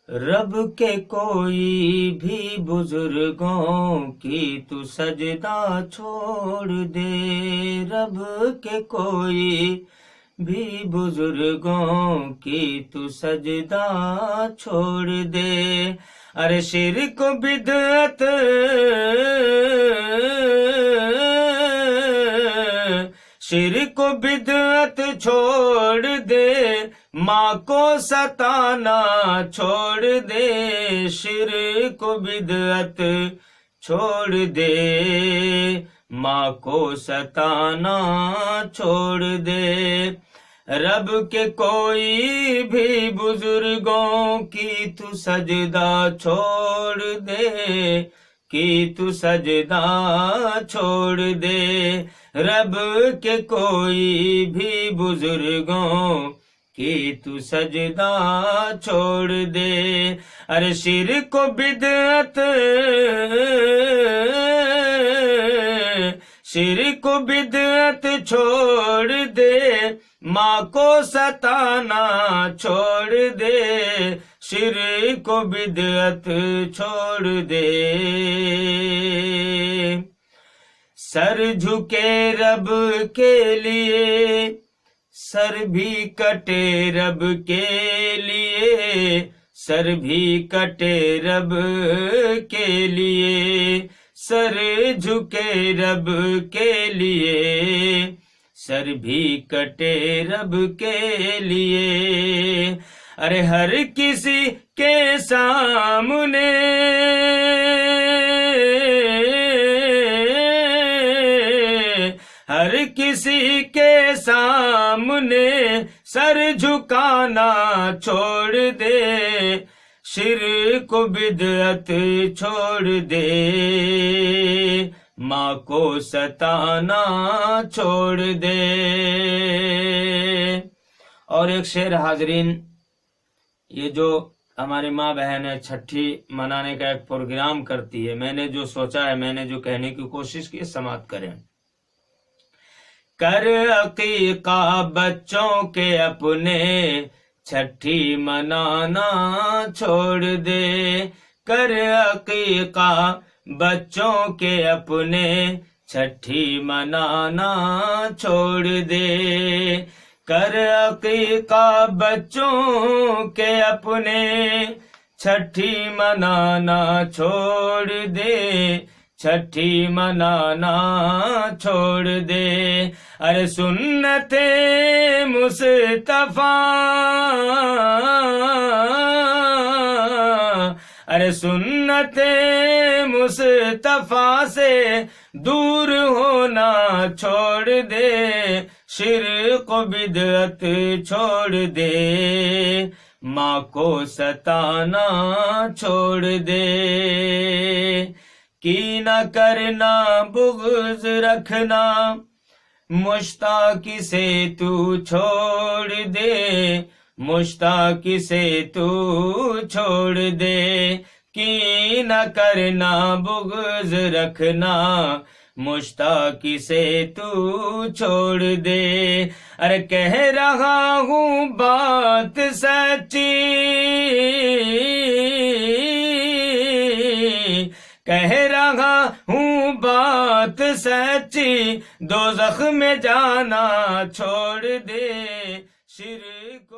رب کے کوئی بھی بزرگوں کی تو سجدہ چھوڑ دے، رب کے کوئی بھی بزرگوں کی تو سجدہ چھوڑ دے، ارے شرک و بدعت شرک و بدعت چھوڑ دے، ماں کو ستانا چھوڑ دے، شرک و بدعت چھوڑ دے، ماں کو ستانا چھوڑ دے، رب کے کوئی بھی بزرگوں کی تو سجدہ چھوڑ دے، کی تو سجدہ چھوڑ دے، رب کے کوئی بھی بزرگوں کی تو سجدہ چھوڑ دے، ارے شرک و بدعت شرک و بدعت چھوڑ دے، ماں کو ستانا چھوڑ دے، شرک و بدعت چھوڑ دے، سر جھکے رب کے لیے، سر بھی کٹے رب کے لیے، سر بھی کٹے رب کے لیے، سر جھکے رب کے لیے، سر بھی کٹے رب کے لیے، ارے ہر کسی کے سامنے ہر کسی کے سامنے سر جھکانا چھوڑ دے، شرک و بدعت چھوڑ دے، ماں کو ستانا چھوڑ دے۔ اور ایک شعر حاضرین، یہ جو ہماری ماں بہن ہے چھٹی منانے کا ایک پروگرام کرتی ہے، میں نے جو سوچا ہے، میں نے جو کہنے کی کوشش کی، سماعت کریں۔ کر عقیقہ بچوں کے اپنے، چھٹی منانا چھوڑ دے، کر عقیقہ بچوں کے اپنے، چھٹی منانا چھوڑ دے، کر عقیقہ بچوں کے اپنے، چھٹی منانا چھوڑ دے، چھٹی منانا چھوڑ دے، ارے سنت مصطفیٰ ارے سنت مصطفیٰ سے دور ہونا چھوڑ دے، شرک و بدعت چھوڑ دے، ماں کو ستانا چھوڑ دے، کینہ کرنا بغض رکھنا مشتاق سے تو چھوڑ دے، مشتاق سے تو چھوڑ دے، کینہ کرنا بغض رکھنا مشتاق سے تو چھوڑ دے، ارے کہہ رہا ہوں بات سچی، کہہ رہا ہوں بات سچی، دوزخ میں جانا چھوڑ دے، شرک